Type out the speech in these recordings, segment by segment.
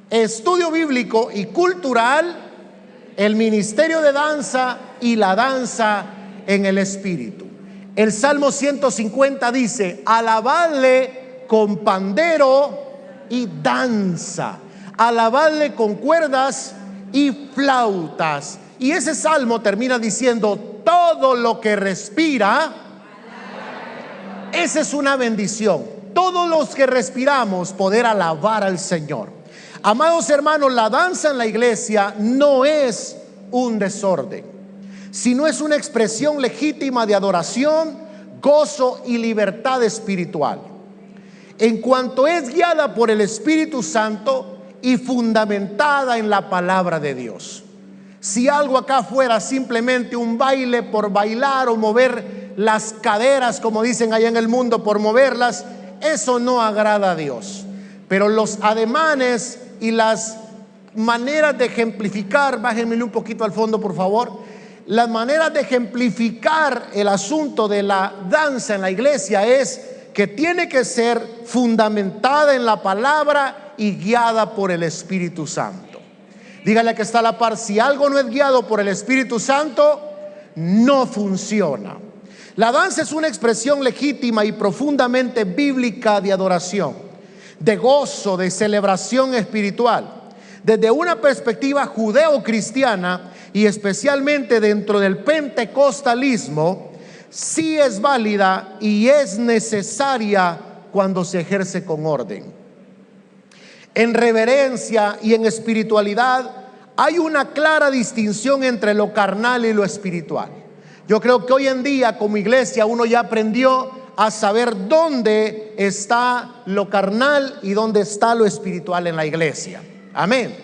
estudio bíblico y cultural, el ministerio de danza y la danza en el espíritu. El Salmo 150 dice: alabadle con pandero y danza, alabadle con cuerdas y flautas. Y ese salmo termina diciendo: todo lo que respira. Esa es una bendición. Todos los que respiramos, poder alabar al Señor. Amados hermanos, la danza en la iglesia no es un desorden, sino es una expresión legítima de adoración, gozo y libertad espiritual, en cuanto es guiada por el Espíritu Santo y fundamentada en la palabra de Dios. Si algo acá fuera simplemente un baile por bailar o mover las caderas, como dicen allá en el mundo, por moverlas, eso no agrada a Dios. Pero los ademanes y las maneras de ejemplificar, bájenmele un poquito al fondo por favor, las maneras de ejemplificar el asunto de la danza en la iglesia es que tiene que ser fundamentada en la palabra y guiada por el Espíritu Santo. Dígale que está a la par: si algo no es guiado por el Espíritu Santo, no funciona. La danza es una expresión legítima y profundamente bíblica de adoración, de gozo, de celebración espiritual. Desde una perspectiva judeo-cristiana y especialmente dentro del pentecostalismo, sí es válida y es necesaria cuando se ejerce con orden. En reverencia y en espiritualidad hay una clara distinción entre lo carnal y lo espiritual. Yo creo que hoy en día como iglesia uno ya aprendió a saber dónde está lo carnal y dónde está lo espiritual en la iglesia. Amén.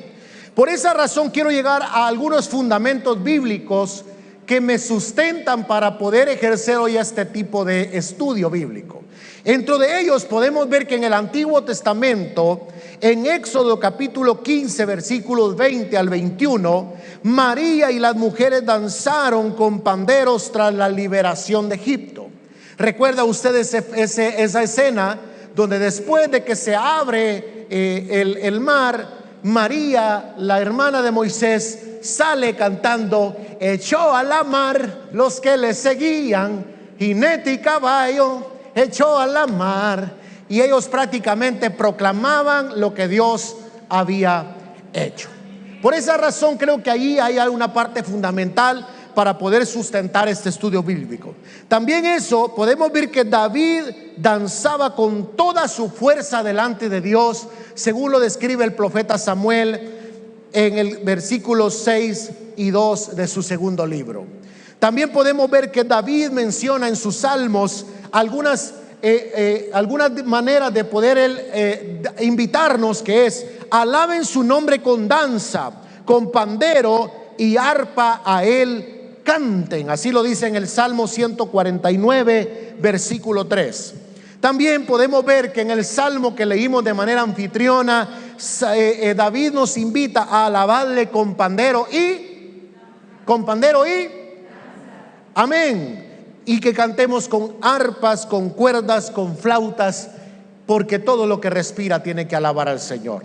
Por esa razón quiero llegar a algunos fundamentos bíblicos que me sustentan para poder ejercer hoy este tipo de estudio bíblico. Dentro de ellos podemos ver que en el Antiguo Testamento, en Éxodo capítulo 15 versículos 20 al 21, María y las mujeres danzaron con panderos tras la liberación de Egipto. ¿Recuerda usted esa escena donde después de que se abre el mar, María, la hermana de Moisés, sale cantando: echó a la mar los que le seguían, jinete y caballo, echó a la mar? Y ellos prácticamente proclamaban lo que Dios había hecho. Por esa razón creo que ahí hay una parte fundamental para poder sustentar este estudio bíblico. También eso podemos ver que David danzaba con toda su fuerza delante de Dios, según lo describe el profeta Samuel en el versículo 6 y 2 de su segundo libro. También podemos ver que David menciona en sus salmos algunas maneras de poder invitarnos, que es: alaben su nombre con danza, con pandero y arpa a él canten. Así lo dice en el Salmo 149 versículo 3. También podemos ver que en el salmo que leímos de manera anfitriona, David nos invita a alabarle con pandero y amén, y que cantemos con arpas, con cuerdas, con flautas, porque todo lo que respira tiene que alabar al Señor.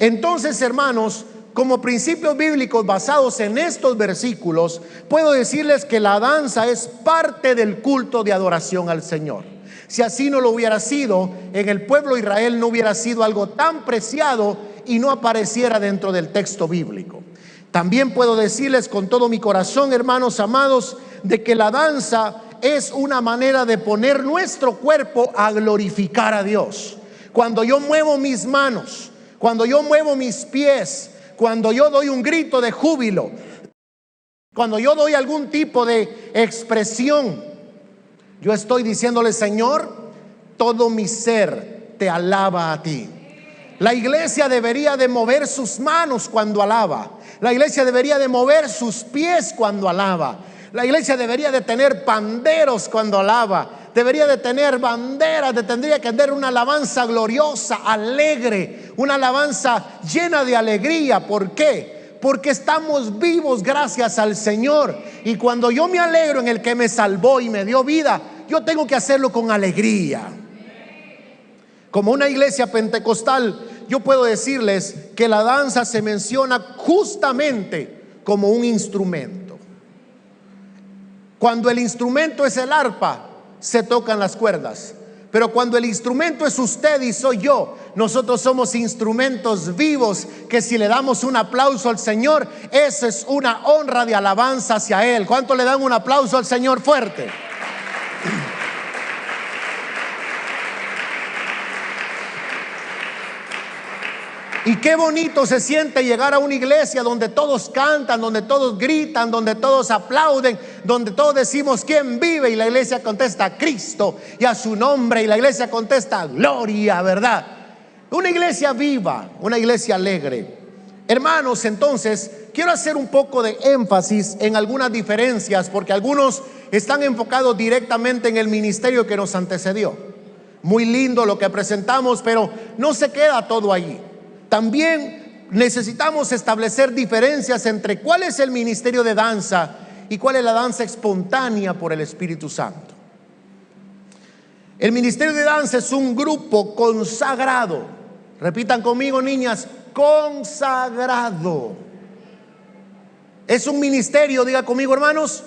Entonces, hermanos, como principios bíblicos basados en estos versículos, puedo decirles que la danza es parte del culto de adoración al Señor. Si así no lo hubiera sido, en el pueblo de Israel no hubiera sido algo tan preciado y no apareciera dentro del texto bíblico. También puedo decirles con todo mi corazón, hermanos amados, de que la danza es una manera de poner nuestro cuerpo a glorificar a Dios. Cuando yo muevo mis manos, cuando yo muevo mis pies, cuando yo doy un grito de júbilo, cuando yo doy algún tipo de expresión, yo estoy diciéndole: Señor, todo mi ser te alaba a ti. La iglesia debería de mover sus manos cuando alaba. La iglesia debería de mover sus pies cuando alaba. La iglesia debería de tener panderos cuando alaba. Debería de tener banderas, tendría que tener una alabanza gloriosa, alegre, una alabanza llena de alegría. ¿Por qué? Porque estamos vivos gracias al Señor. Y cuando yo me alegro en el que me salvó y me dio vida, yo tengo que hacerlo con alegría. Como una iglesia pentecostal, yo puedo decirles que la danza se menciona justamente como un instrumento. Cuando el instrumento es el arpa, se tocan las cuerdas. Pero cuando el instrumento es usted y soy yo, nosotros somos instrumentos vivos que si le damos un aplauso al Señor, eso es una honra de alabanza hacia Él. ¿Cuánto le dan un aplauso al Señor fuerte? Y qué bonito se siente llegar a una iglesia donde todos cantan, donde todos gritan, donde todos aplauden, donde todos decimos ¿quién vive? Y la iglesia contesta Cristo y a su nombre, y la iglesia contesta gloria, ¿verdad? Una iglesia viva, una iglesia alegre. Hermanos, entonces quiero hacer un poco de énfasis en algunas diferencias, porque algunos están enfocados directamente en el ministerio que nos antecedió. Muy lindo lo que presentamos, pero no se queda todo allí. También necesitamos establecer diferencias entre cuál es el ministerio de danza y cuál es la danza espontánea por el Espíritu Santo. El ministerio de danza es un grupo consagrado. Repitan conmigo, niñas, consagrado. Es un ministerio, diga conmigo, hermanos,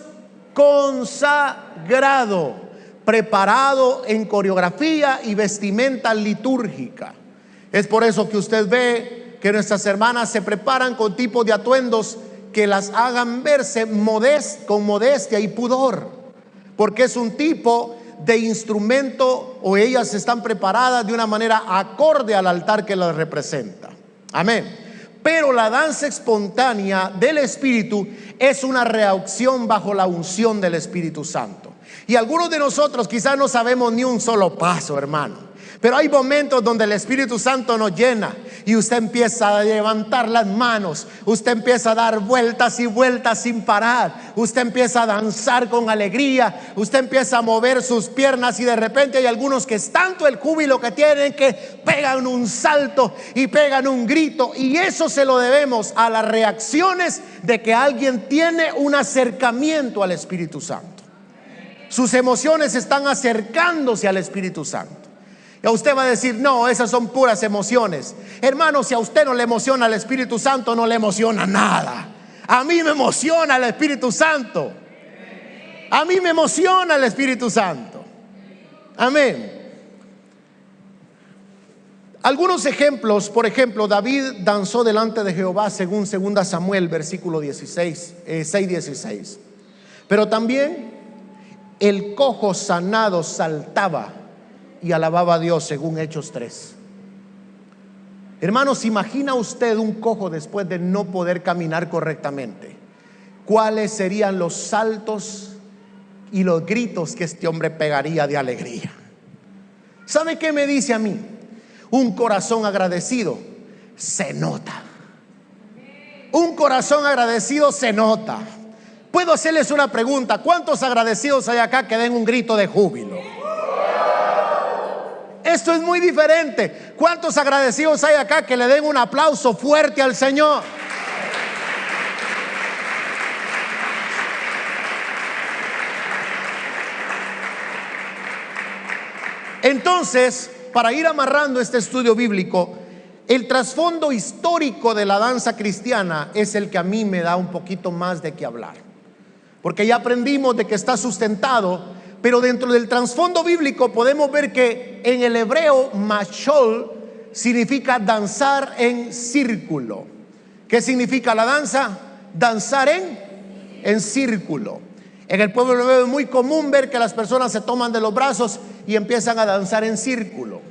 consagrado, preparado en coreografía y vestimenta litúrgica. Es por eso que usted ve que nuestras hermanas se preparan con tipos de atuendos que las hagan verse con modestia y pudor, porque es un tipo de instrumento, o ellas están preparadas de una manera acorde al altar que las representa. Amén. Pero la danza espontánea del Espíritu es una reacción bajo la unción del Espíritu Santo. Y algunos de nosotros quizás no sabemos ni un solo paso, hermano. Pero hay momentos donde el Espíritu Santo nos llena y usted empieza a levantar las manos, usted empieza a dar vueltas y vueltas sin parar, usted empieza a danzar con alegría, usted empieza a mover sus piernas, y de repente hay algunos que es tanto el júbilo que tienen que pegan un salto y pegan un grito, y eso se lo debemos a las reacciones de que alguien tiene un acercamiento al Espíritu Santo. Sus emociones están acercándose al Espíritu Santo. Y usted va a decir, no, esas son puras emociones. Hermano, si a usted no le emociona el Espíritu Santo, no le emociona nada. A mí me emociona el Espíritu Santo. A mí me emociona el Espíritu Santo. Amén. Algunos ejemplos, por ejemplo, David danzó delante de Jehová según 2 Samuel, versículo 6:16. Pero también el cojo sanado saltaba y alababa a Dios según Hechos 3. Hermanos, ¿imagina usted un cojo después de no poder caminar correctamente? ¿Cuáles serían los saltos y los gritos que este hombre pegaría de alegría? ¿Sabe qué me dice a mí? Un corazón agradecido se nota. Un corazón agradecido se nota. Puedo hacerles una pregunta: ¿cuántos agradecidos hay acá que den un grito de júbilo? Esto es muy diferente. ¿Cuántos agradecidos hay acá que le den un aplauso fuerte al Señor? Entonces, para ir amarrando este estudio bíblico, el trasfondo histórico de la danza cristiana es el que a mí me da un poquito más de qué hablar, porque ya aprendimos de que está sustentado. Pero dentro del trasfondo bíblico podemos ver que en el hebreo mashol significa danzar en círculo. ¿Qué significa la danza? Danzar en círculo. En el pueblo hebreo es muy común ver que las personas se toman de los brazos y empiezan a danzar en círculo.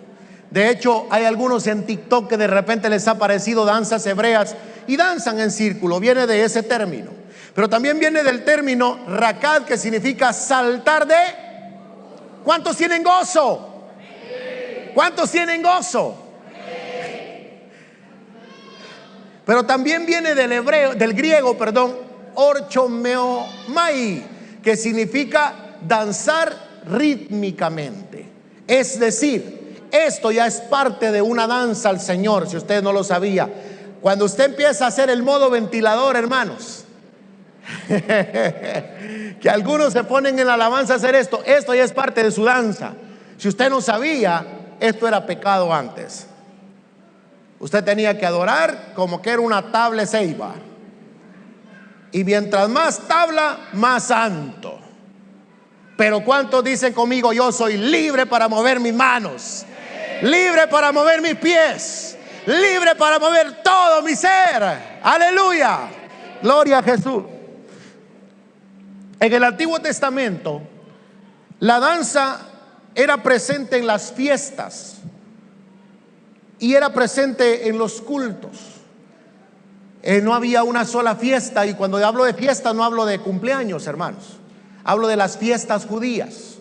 De hecho, hay algunos en TikTok que de repente les ha parecido danzas hebreas y danzan en círculo. Viene de ese término. Pero también viene del término rakad, que significa saltar de. ¿Cuántos tienen gozo? ¿Cuántos tienen gozo? Pero también viene del griego, orchomeomai, que significa danzar rítmicamente. Es decir, esto ya es parte de una danza al Señor, si usted no lo sabía. Cuando usted empieza a hacer el modo ventilador, hermanos, que algunos se ponen en la alabanza a hacer esto ya es parte de su danza. Si usted no sabía, esto era pecado antes. Usted tenía que adorar como que era una tabla ceiba. Y mientras más tabla, más santo. Pero ¿cuántos dicen conmigo: yo soy libre para mover mis manos, libre para mover mis pies, libre para mover todo mi ser? Aleluya, gloria a Jesús. En el Antiguo Testamento, la danza era presente en las fiestas y era presente en los cultos. No había una sola fiesta, y cuando hablo de fiesta no hablo de cumpleaños, hermanos. Hablo de las fiestas judías,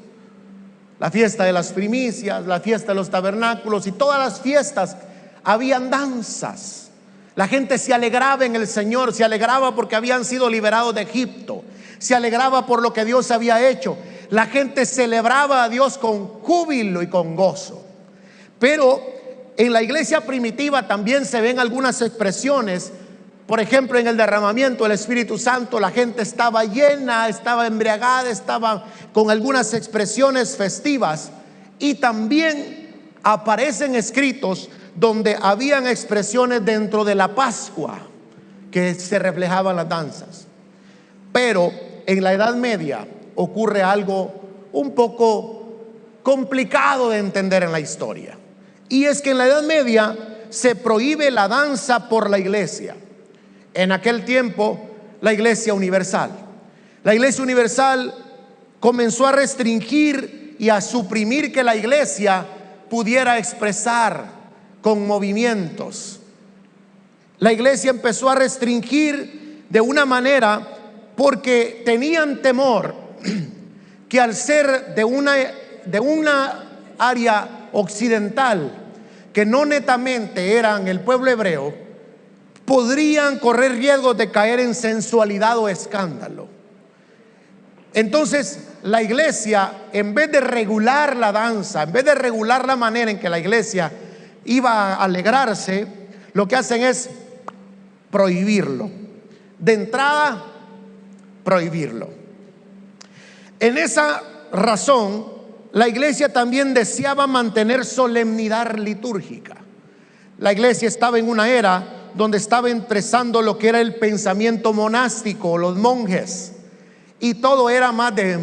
la fiesta de las primicias, la fiesta de los tabernáculos, y todas las fiestas habían danzas. La gente se alegraba en el Señor, se alegraba porque habían sido liberados de Egipto, se alegraba por lo que Dios había hecho. La gente celebraba a Dios con júbilo y con gozo. Pero en la iglesia primitiva también se ven algunas expresiones. Por ejemplo, en el derramamiento del Espíritu Santo, la gente estaba llena, estaba embriagada, estaba con algunas expresiones festivas. Y también aparecen escritos donde habían expresiones dentro de la Pascua que se reflejaban las danzas. Pero en la Edad Media ocurre algo un poco complicado de entender en la historia. Y es que en la Edad Media se prohíbe la danza por la iglesia. En aquel tiempo, la Iglesia Universal. La Iglesia Universal comenzó a restringir y a suprimir que la iglesia pudiera expresar con movimientos. La iglesia empezó a restringir de una manera porque tenían temor que al ser de una área occidental, que no netamente eran el pueblo hebreo, podrían correr riesgos de caer en sensualidad o escándalo. Entonces la iglesia, en vez de regular la danza, en vez de regular la manera en que la iglesia iba a alegrarse, lo que hacen es prohibirlo. De entrada, prohibirlo. En esa razón, la iglesia también deseaba mantener solemnidad litúrgica. La iglesia estaba en una era donde estaba empezando lo que era el pensamiento monástico, los monjes, y todo era más de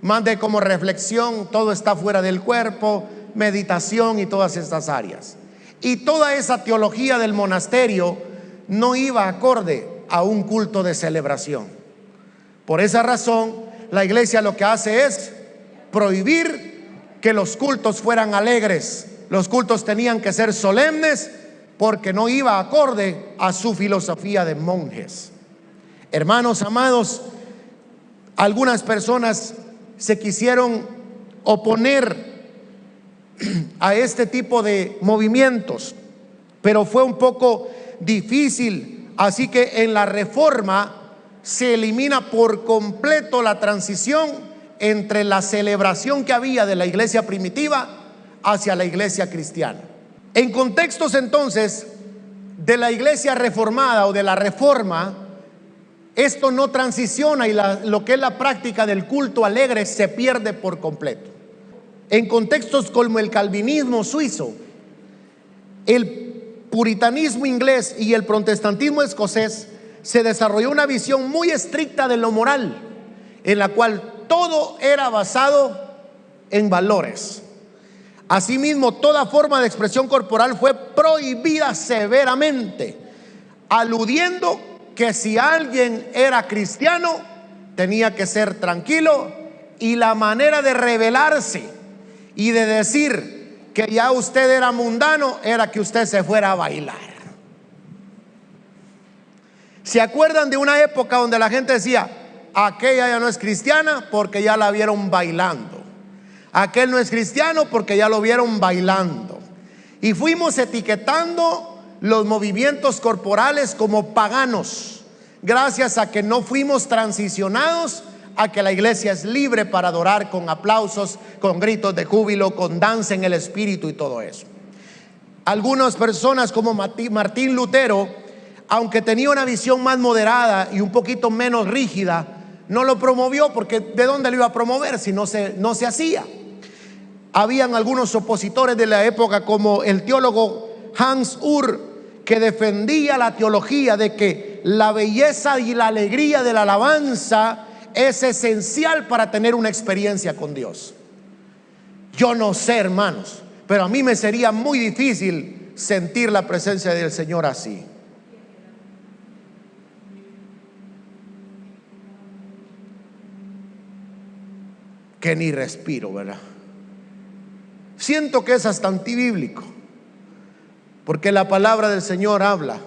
más de como reflexión. Todo está fuera del cuerpo, meditación y todas estas áreas. Y toda esa teología del monasterio no iba acorde a un culto de celebración. Por esa razón, la iglesia lo que hace es prohibir que los cultos fueran alegres. Los cultos tenían que ser solemnes porque no iba acorde a su filosofía de monjes. Hermanos amados, algunas personas se quisieron oponer a este tipo de movimientos, pero fue un poco difícil. Así que en la Reforma se elimina por completo la transición entre la celebración que había de la iglesia primitiva hacia la iglesia cristiana. En contextos entonces de la iglesia reformada o de la Reforma, esto no transiciona y lo que es la práctica del culto alegre se pierde por completo. En contextos como el calvinismo suizo, el puritanismo inglés y el protestantismo escocés, se desarrolló una visión muy estricta de lo moral, en la cual todo era basado en valores. Asimismo, toda forma de expresión corporal fue prohibida severamente, aludiendo que si alguien era cristiano tenía que ser tranquilo, y la manera de rebelarse y de decir que ya usted era mundano era que usted se fuera a bailar. ¿Se acuerdan de una época donde la gente decía: aquella ya no es cristiana porque ya la vieron bailando, aquel no es cristiano porque ya lo vieron bailando? Y fuimos etiquetando los movimientos corporales como paganos, gracias a que no fuimos transicionados a que la iglesia es libre para adorar con aplausos, con gritos de júbilo, con danza en el espíritu y todo eso. Algunas personas como Martín Lutero, aunque tenía una visión más moderada y un poquito menos rígida, no lo promovió, porque ¿de dónde lo iba a promover si no se hacía? Habían algunos opositores de la época, como el teólogo Hans Ur, que defendía la teología de que la belleza y la alegría de la alabanza es esencial para tener una experiencia con Dios. Yo no sé, hermanos, pero a mí me sería muy difícil sentir la presencia del Señor así. Que ni respiro, ¿verdad? Siento que es hasta antibíblico, porque la palabra del Señor habla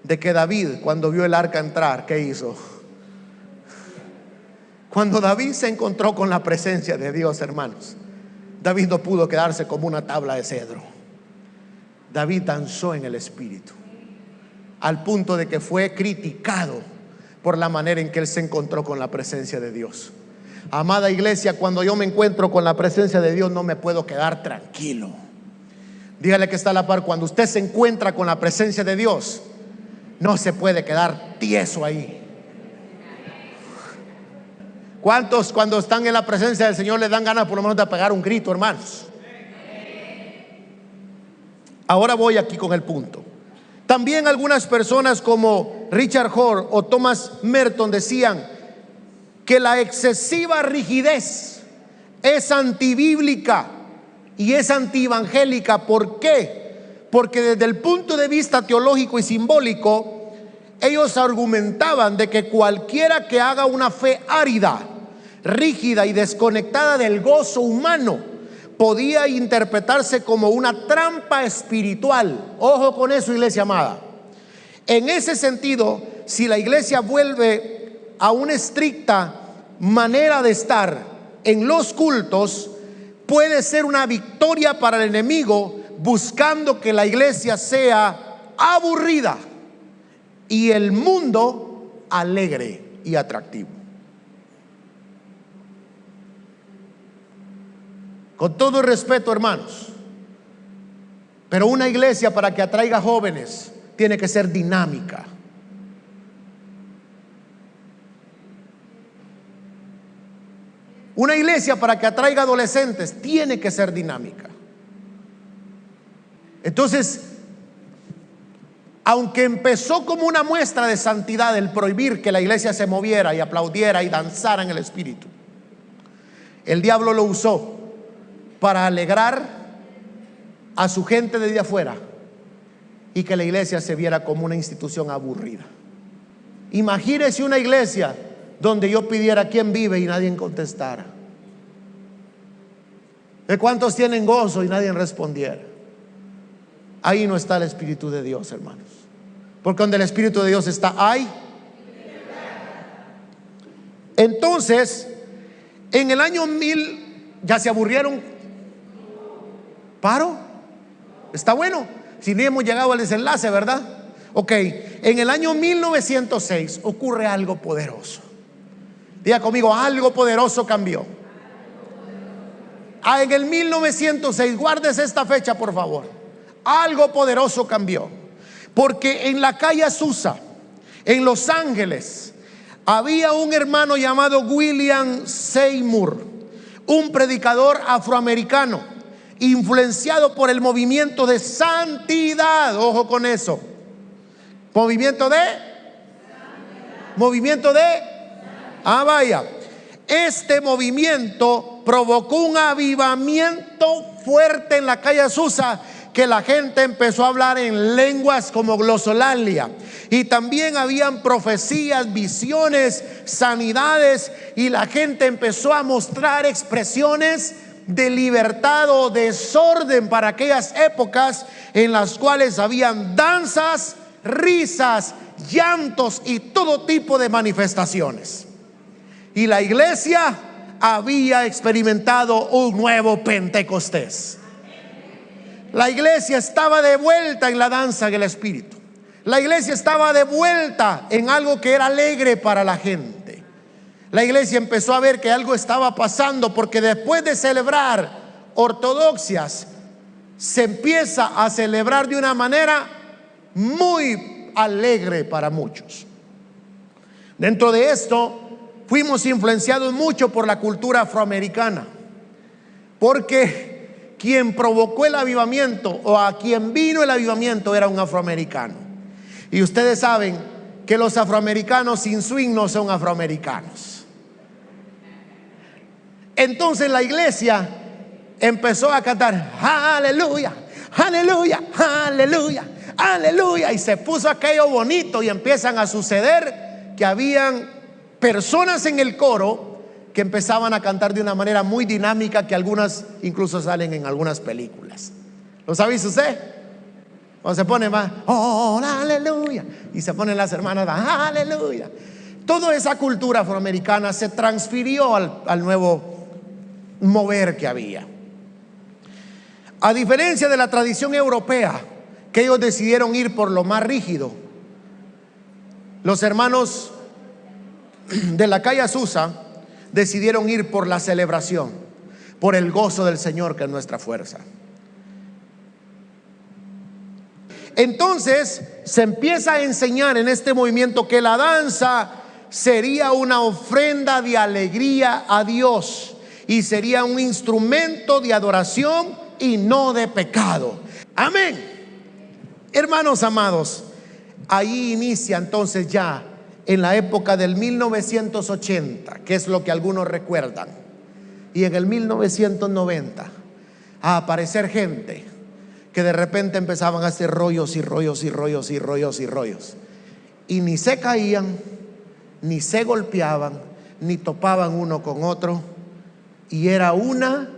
de que David, cuando vio el arca entrar, ¿qué hizo? Cuando David se encontró con la presencia de Dios, hermanos, David no pudo quedarse como una tabla de cedro. David danzó en el Espíritu, al punto de que fue criticado por la manera en que él se encontró con la presencia de Dios. Amada iglesia, cuando yo me encuentro con la presencia de Dios, no me puedo quedar tranquilo. Dígale que está a la par: cuando usted se encuentra con la presencia de Dios, no se puede quedar tieso ahí. ¿Cuántos cuando están en la presencia del Señor le dan ganas por lo menos de pegar un grito, hermanos? Ahora voy aquí con el punto. También algunas personas como Richard Rohr o Thomas Merton decían que la excesiva rigidez es antibíblica y es antievangélica. ¿Por qué? Porque desde el punto de vista teológico y simbólico, ellos argumentaban de que cualquiera que haga una fe árida, rígida y desconectada del gozo humano podía interpretarse como una trampa espiritual. Ojo con eso, iglesia amada. En ese sentido, si la iglesia vuelve a una estricta manera de estar en los cultos, puede ser una victoria para el enemigo, buscando que la iglesia sea aburrida y el mundo alegre y atractivo. Con todo el respeto, hermanos, pero una iglesia, para que atraiga jóvenes, tiene que ser dinámica. Una iglesia, para que atraiga adolescentes, tiene que ser dinámica. Entonces, aunque empezó como una muestra de santidad el prohibir que la iglesia se moviera y aplaudiera y danzara en el Espíritu, el diablo lo usó para alegrar a su gente desde afuera y que la iglesia se viera como una institución aburrida. Imagínese una iglesia donde yo pidiera quién vive y nadie contestara. ¿De cuántos tienen gozo y nadie respondiera? Ahí no está el Espíritu de Dios, hermanos. Porque donde el Espíritu de Dios está, hay. Entonces, en el año 1000, ¿ya se aburrieron? ¿Paro? Está bueno. Si ni hemos llegado al desenlace, ¿verdad? Ok, en el año 1906 ocurre algo poderoso. Diga conmigo: algo poderoso cambió. En el 1906, guárdese esta fecha, por favor. Algo poderoso cambió, porque en la calle Azusa, en Los Ángeles, había un hermano llamado William Seymour, un predicador afroamericano, influenciado por el movimiento de santidad. Ojo con eso. Movimiento de vaya. Este movimiento provocó un avivamiento fuerte en la calle Azusa, que la gente empezó a hablar en lenguas como glosolalia, y también habían profecías, visiones, sanidades, y la gente empezó a mostrar expresiones de libertad o desorden para aquellas épocas en las cuales habían danzas, risas, llantos y todo tipo de manifestaciones. Y la iglesia había experimentado un nuevo Pentecostés. La iglesia estaba de vuelta en la danza del Espíritu. La iglesia estaba de vuelta en algo que era alegre para la gente. La iglesia empezó a ver que algo estaba pasando, porque después de celebrar ortodoxias, se empieza a celebrar de una manera muy alegre para muchos. Dentro de esto, fuimos influenciados mucho por la cultura afroamericana, porque quien provocó el avivamiento o a quien vino el avivamiento era un afroamericano. Y ustedes saben que los afroamericanos sin swing no son afroamericanos. Entonces la iglesia empezó a cantar aleluya, aleluya, aleluya, aleluya, y se puso aquello bonito, y empiezan a suceder que habían personas en el coro que empezaban a cantar de una manera muy dinámica, que algunas incluso salen en algunas películas. ¿Lo sabe usted? Cuando se pone más oh, aleluya, y se ponen las hermanas aleluya. Toda esa cultura afroamericana se transfirió al nuevo mover que había. A diferencia de la tradición europea, que ellos decidieron ir por lo más rígido, los hermanos de la calle Azusa decidieron ir por la celebración, por el gozo del Señor, que es nuestra fuerza. Entonces se empieza a enseñar en este movimiento que la danza sería una ofrenda de alegría a Dios y sería un instrumento de adoración y no de pecado. Amén. Hermanos amados, ahí inicia entonces ya en la época del 1980, que es lo que algunos recuerdan, y en el 1990 a aparecer gente que de repente empezaban a hacer rollos y rollos y rollos y rollos y rollos, y ni se caían, ni se golpeaban, ni topaban uno con otro, y era una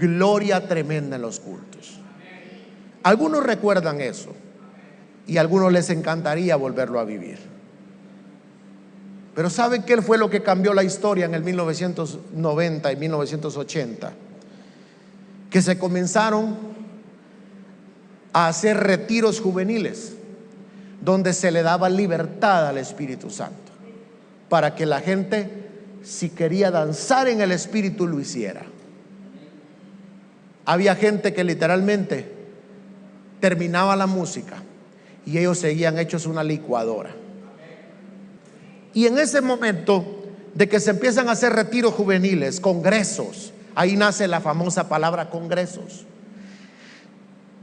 gloria tremenda en los cultos. Algunos recuerdan eso, y a algunos les encantaría volverlo a vivir. Pero ¿saben qué fue lo que cambió la historia en el 1990 y 1980? Que se comenzaron a hacer retiros juveniles donde se le daba libertad al Espíritu Santo, para que la gente, si quería danzar en el Espíritu, lo hiciera. Había gente que literalmente terminaba la música y ellos seguían hechos una licuadora. Y en ese momento de que se empiezan a hacer retiros juveniles, congresos, ahí nace la famosa palabra congresos,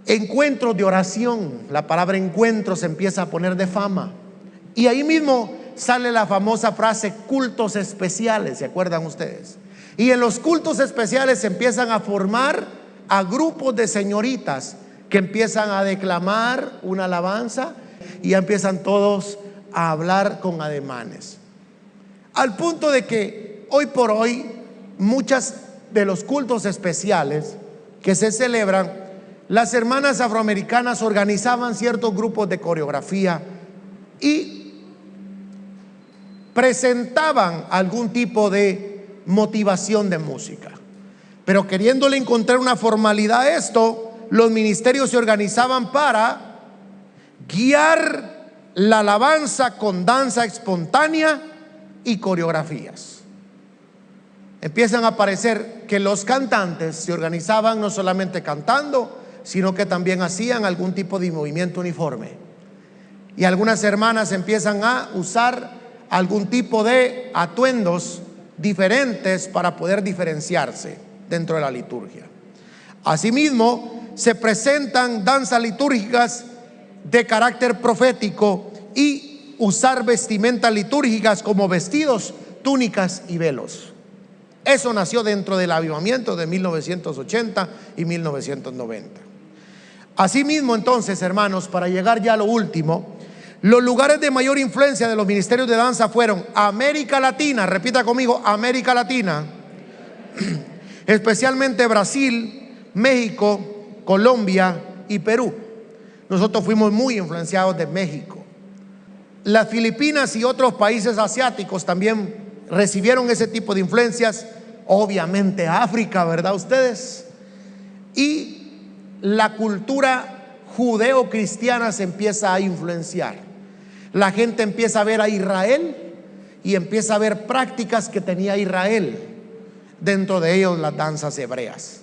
encuentros de oración, la palabra encuentro se empieza a poner de fama, y ahí mismo sale la famosa frase cultos especiales, ¿se acuerdan ustedes? Y en los cultos especiales se empiezan a formar a grupos de señoritas que empiezan a declamar una alabanza y ya empiezan todos a hablar con ademanes, al punto de que hoy por hoy muchas de los cultos especiales que se celebran, las hermanas afroamericanas organizaban ciertos grupos de coreografía y presentaban algún tipo de motivación de música, pero queriéndole encontrar una formalidad a esto, los ministerios se organizaban para guiar la alabanza con danza espontánea y coreografías. Empiezan a aparecer que los cantantes se organizaban no solamente cantando, sino que también hacían algún tipo de movimiento uniforme. Y algunas hermanas empiezan a usar algún tipo de atuendos diferentes para poder diferenciarse dentro de la liturgia. Asimismo, se presentan danzas litúrgicas de carácter profético y usar vestimentas litúrgicas como vestidos, túnicas y velos. Eso nació dentro del avivamiento de 1980 y 1990. Asimismo, entonces, hermanos, para llegar ya a lo último, los lugares de mayor influencia de los ministerios de danza fueron América Latina, repita conmigo, América Latina, especialmente Brasil, México, Colombia y Perú. Nosotros fuimos muy influenciados de México. Las Filipinas y otros países asiáticos también recibieron ese tipo de influencias. Obviamente África, ¿verdad ustedes? Y la cultura judeo-cristiana se empieza a influenciar. La gente empieza a ver a Israel y empieza a ver prácticas que tenía Israel, dentro de ellos las danzas hebreas.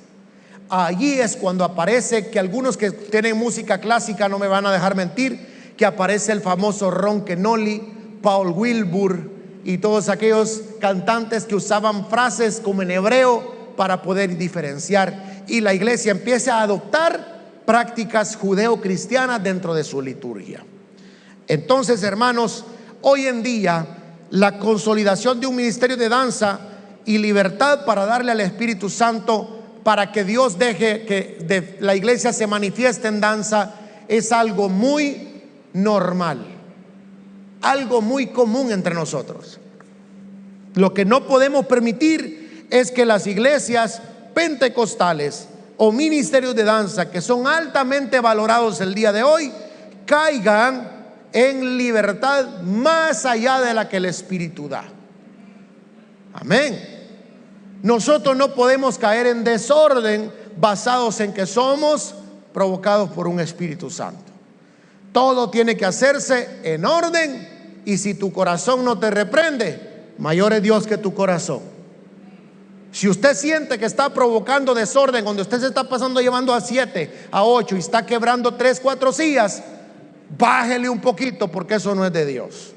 Allí es cuando aparece, que algunos que tienen música clásica no me van a dejar mentir, que aparece el famoso Ron Kenoly, Paul Wilbur y todos aquellos cantantes que usaban frases como en hebreo para poder diferenciar. y la iglesia empiece a adoptar prácticas judeo-cristianas dentro de su liturgia. Entonces, hermanos, hoy en día la consolidación de un ministerio de danza y libertad para darle al Espíritu Santo, para que Dios deje que la iglesia se manifieste en danza, es algo muy normal, algo muy común entre nosotros. Lo que no podemos permitir es que las iglesias pentecostales o ministerios de danza, que son altamente valorados el día de hoy, caigan en libertad más allá de la que el Espíritu da. Amén. Nosotros no podemos caer en desorden basados en que somos provocados por un Espíritu Santo. Todo tiene que hacerse en orden, y si tu corazón no te reprende, mayor es Dios que tu corazón. Si usted siente que está provocando desorden, cuando usted se está pasando llevando a 7, a 8 y está quebrando 3, 4 sillas, bájele un poquito, porque eso no es de Dios.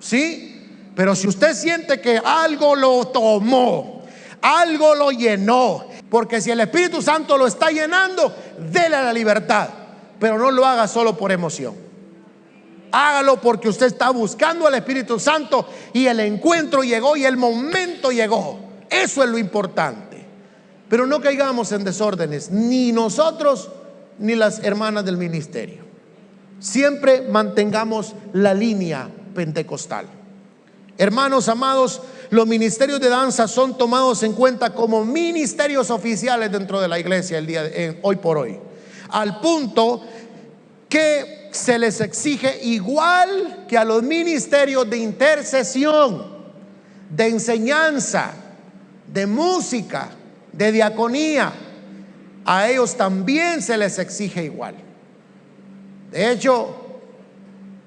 ¿Sí? Pero si usted siente que algo lo tomó, algo lo llenó, porque si el Espíritu Santo lo está llenando, déle la libertad, pero no lo haga solo por emoción. Hágalo porque usted está buscando al Espíritu Santo y el encuentro llegó y el momento llegó. Eso es lo importante. Pero no caigamos en desórdenes, ni nosotros ni las hermanas del ministerio. Siempre mantengamos la línea pentecostal. Hermanos amados, los ministerios de danza son tomados en cuenta como ministerios oficiales dentro de la iglesia hoy por hoy, al punto que se les exige, igual que a los ministerios de intercesión, de enseñanza, de música, de diaconía, a ellos también se les exige igual. De hecho,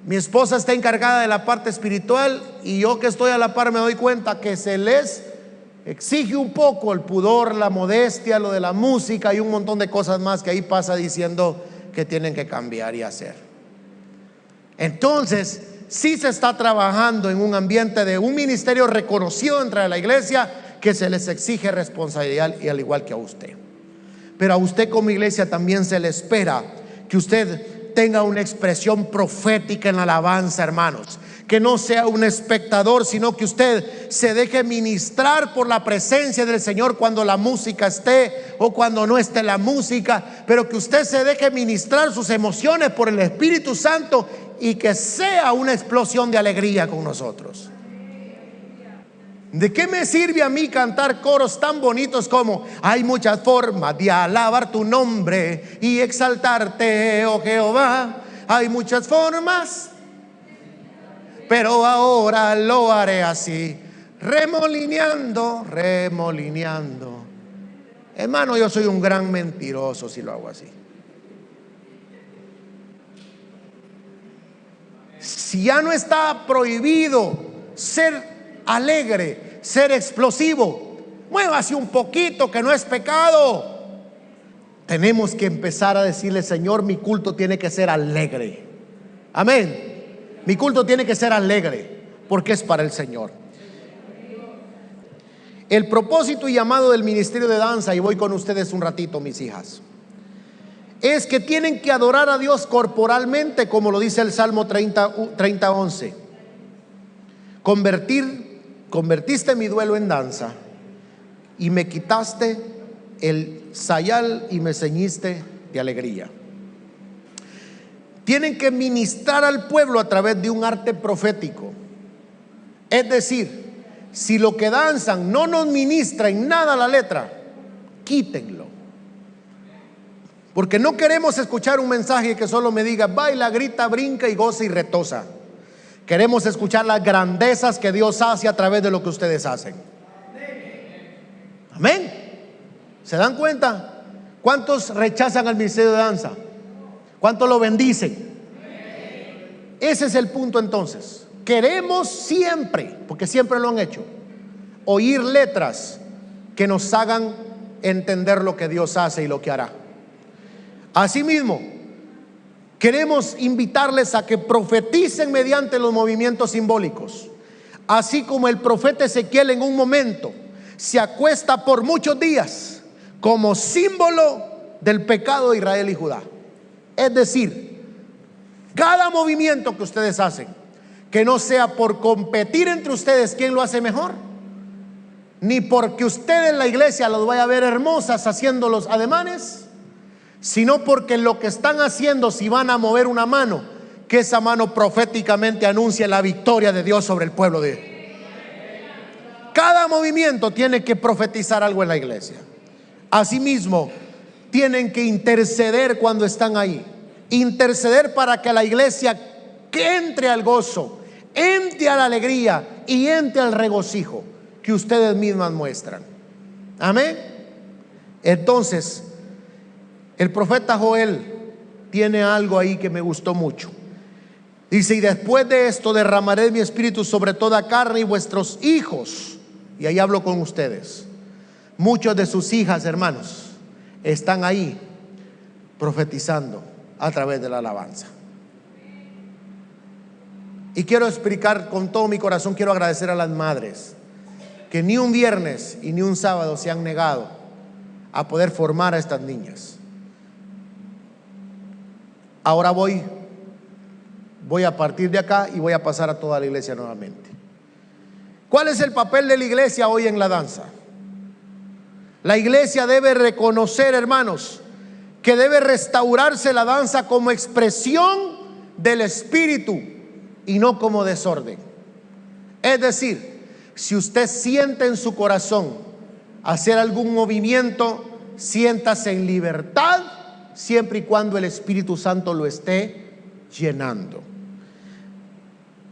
mi esposa está encargada de la parte espiritual, y yo que estoy a la par me doy cuenta que se les exige un poco el pudor, la modestia, lo de la música y un montón de cosas más que ahí pasa diciendo que tienen que cambiar y hacer. Entonces, sí se está trabajando en un ambiente de un ministerio reconocido dentro de la iglesia, que se les exige responsabilidad, y al igual que a usted. Pero a usted como iglesia también se le espera que usted tenga una expresión profética en la alabanza, hermanos. Que no sea un espectador, sino que usted se deje ministrar por la presencia del Señor cuando la música esté o cuando no esté la música, pero que usted se deje ministrar sus emociones por el Espíritu Santo, y que sea una explosión de alegría con nosotros. ¿De qué me sirve a mí cantar coros tan bonitos como: hay muchas formas de alabar tu nombre y exaltarte, oh Jehová? Hay muchas formas, pero ahora lo haré así, remolineando, remolineando. Hermano, yo soy un gran mentiroso si lo hago así. Si ya no está prohibido ser alegre, ser explosivo, muévase un poquito, que no es pecado. Tenemos que empezar a decirle: Señor, mi culto tiene que ser alegre. Amén. Mi culto tiene que ser alegre, porque es para el Señor. El propósito y llamado del ministerio de danza, y voy con ustedes un ratito, mis hijas, es que tienen que adorar a Dios corporalmente, como lo dice el Salmo 30:11. Convertiste mi duelo en danza, y me quitaste el sayal y me ceñiste de alegría. Tienen que ministrar al pueblo a través de un arte profético. Es decir, si lo que danzan no nos ministra en nada la letra, quítenlo. Porque no queremos escuchar un mensaje que solo me diga: baila, grita, brinca y goza y retosa. Queremos escuchar las grandezas que Dios hace a través de lo que ustedes hacen. Amén. ¿Se dan cuenta? ¿Cuántos rechazan al ministerio de danza? ¿Cuántos lo bendicen? Ese es el punto. Entonces, queremos siempre, porque siempre lo han hecho, oír letras que nos hagan entender lo que Dios hace y lo que hará. Asimismo, queremos invitarles a que profeticen mediante los movimientos simbólicos. Así como el profeta Ezequiel en un momento se acuesta por muchos días como símbolo del pecado de Israel y Judá. Es decir, cada movimiento que ustedes hacen, que no sea por competir entre ustedes quién lo hace mejor, ni porque usted en la iglesia los vaya a ver hermosas haciendo los ademanes, sino porque lo que están haciendo, si van a mover una mano, que esa mano proféticamente anuncia la victoria de Dios sobre el pueblo de Dios. Cada movimiento tiene que profetizar algo en la iglesia. Asimismo, tienen que interceder cuando están ahí. Interceder para que la iglesia que entre al gozo, entre a la alegría y entre al regocijo que ustedes mismas muestran. Amén. Entonces, el profeta Joel tiene algo ahí que me gustó mucho. Dice: y después de esto derramaré mi espíritu sobre toda carne, y vuestros hijos, y ahí hablo con ustedes, muchos de sus hijas, hermanos, están ahí profetizando a través de la alabanza. Y quiero explicar con todo mi corazón, quiero agradecer a las madres que ni un viernes y ni un sábado se han negado a poder formar a estas niñas. Ahora voy a partir de acá y voy a pasar a toda la iglesia nuevamente. ¿Cuál es el papel de la iglesia hoy en la danza? La iglesia debe reconocer, hermanos, que debe restaurarse la danza como expresión del espíritu y no como desorden. Es decir, si usted siente en su corazón hacer algún movimiento, siéntase en libertad, siempre y cuando el Espíritu Santo lo esté llenando.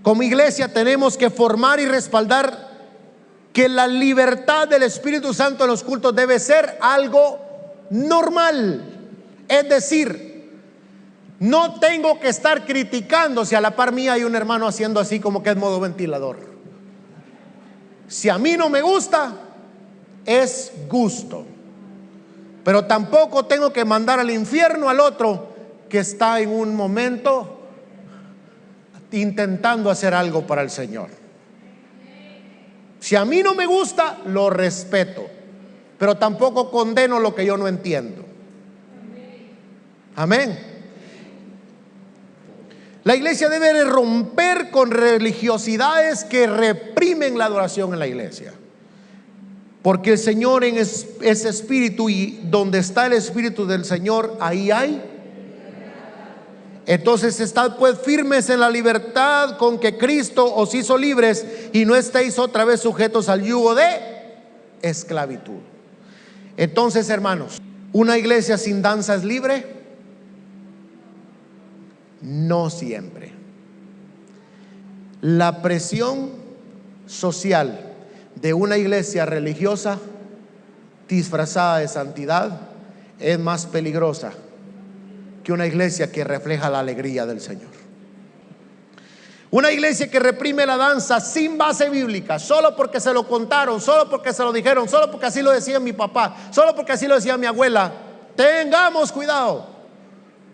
Como iglesia tenemos que formar y respaldar que la libertad del Espíritu Santo en los cultos debe ser algo normal. Es decir, no tengo que estar criticando si a la par mía hay un hermano haciendo así como que es modo ventilador. Si a mí no me gusta, es gusto. Pero tampoco tengo que mandar al infierno al otro que está en un momento intentando hacer algo para el Señor. Si a mí no me gusta, lo respeto, pero tampoco condeno lo que yo no entiendo. Amén. La iglesia debe romper con religiosidades que reprimen la adoración en la iglesia, porque el Señor es espíritu, y donde está el espíritu del Señor, ahí hay. Entonces, estad pues firmes en la libertad con que Cristo os hizo libres, y no estéis otra vez sujetos al yugo de esclavitud. Entonces, hermanos, ¿una iglesia sin danza es libre? No siempre. La presión social de una iglesia religiosa disfrazada de santidad es más peligrosa que una iglesia que refleja la alegría del Señor. Una iglesia que reprime la danza sin base bíblica, solo porque se lo contaron, solo porque se lo dijeron, solo porque así lo decía mi papá, solo porque así lo decía mi abuela. Tengamos cuidado,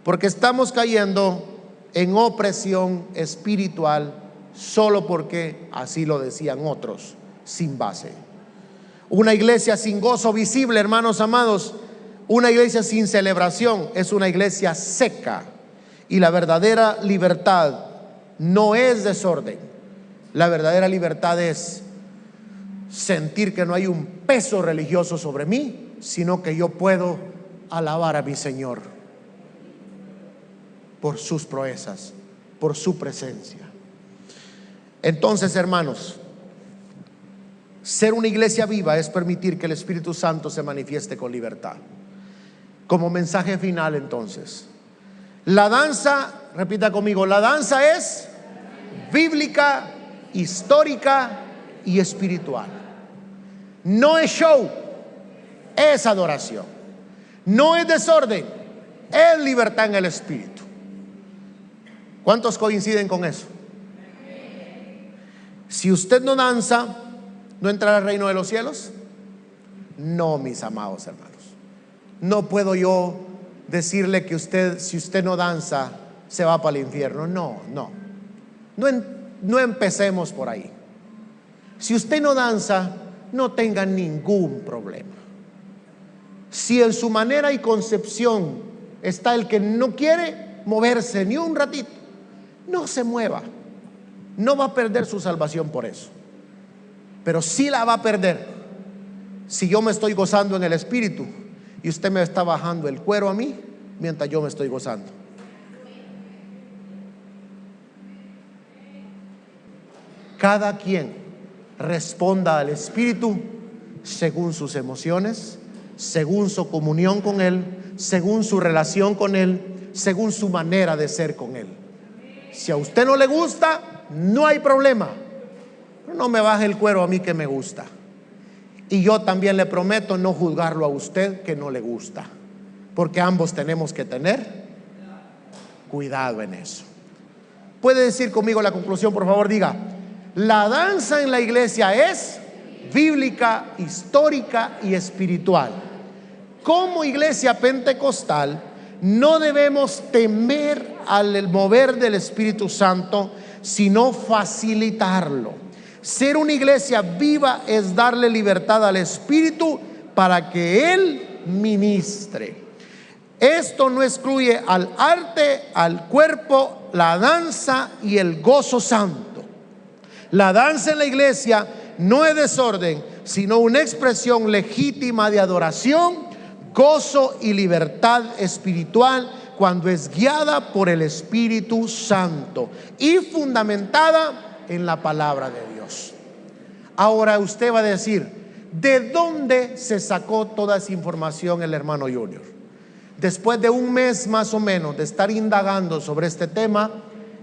porque estamos cayendo en opresión espiritual solo porque así lo decían otros, sin base. Una iglesia sin gozo visible, hermanos amados, una iglesia sin celebración es una iglesia seca. Y la verdadera libertad no es desorden. La verdadera libertad es sentir que no hay un peso religioso sobre mí, sino que yo puedo alabar a mi Señor por sus proezas, por su presencia. Entonces, hermanos, ser una iglesia viva es permitir que el Espíritu Santo se manifieste con libertad. Como mensaje final, entonces, la danza, repita conmigo, la danza es bíblica, histórica y espiritual. No es show, es adoración. No es desorden, es libertad en el Espíritu. ¿Cuántos coinciden con eso? Si usted no danza, ¿no entrará al reino de los cielos? No, mis amados hermanos. No puedo yo decirle que usted, si usted no danza, se va para el infierno. No empecemos por ahí. Si usted no danza, no tenga ningún problema. Si en su manera y concepción está el que no quiere moverse ni un ratito, no se mueva. No va a perder su salvación por eso, pero sí la va a perder si yo me estoy gozando en el Espíritu y usted me está bajando el cuero a mí mientras yo me estoy gozando. Cada quien responda al Espíritu según sus emociones, según su comunión con Él, según su relación con Él, según su manera de ser con Él. Si a usted no le gusta, no hay problema. No me baje el cuero a mí que me gusta. Y yo también le prometo no juzgarlo a usted que no le gusta, porque ambos tenemos que tener cuidado en eso. ¿Puede decir conmigo la conclusión, por favor? Diga: la danza en la iglesia es bíblica, histórica y espiritual. Como iglesia pentecostal no debemos temer al mover del Espíritu Santo, sino facilitarlo. Ser una iglesia viva es darle libertad al Espíritu para que Él ministre. Esto no excluye al arte, al cuerpo, la danza y el gozo santo. La danza en la iglesia no es desorden, sino una expresión legítima de adoración, gozo y libertad espiritual cuando es guiada por el Espíritu Santo y fundamentada en la palabra de Dios. Ahora usted va a decir: ¿de dónde se sacó toda esa información el hermano Junior? Después de un mes más o menos de estar indagando sobre este tema,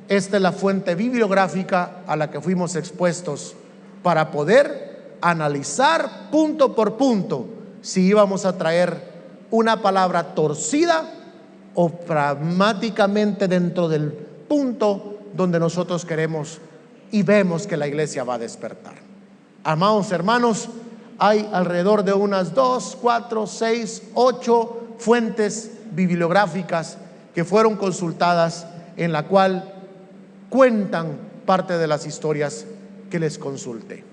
esta es la fuente bibliográfica a la que fuimos expuestos para poder analizar punto por punto si íbamos a traer una palabra torcida o pragmáticamente dentro del punto donde nosotros queremos y vemos que la iglesia va a despertar. Amados hermanos, hay alrededor de unas 2, 4, 6, 8 fuentes bibliográficas que fueron consultadas, en la cual cuentan parte de las historias que les consulté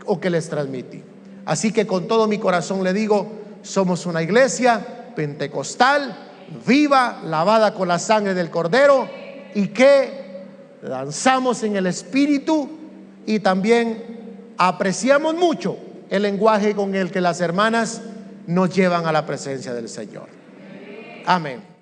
o que les transmití. Así que con todo mi corazón le digo: somos una iglesia pentecostal, viva, lavada con la sangre del Cordero, y que danzamos en el Espíritu, y también apreciamos mucho el lenguaje con el que las hermanas nos llevan a la presencia del Señor. Amén.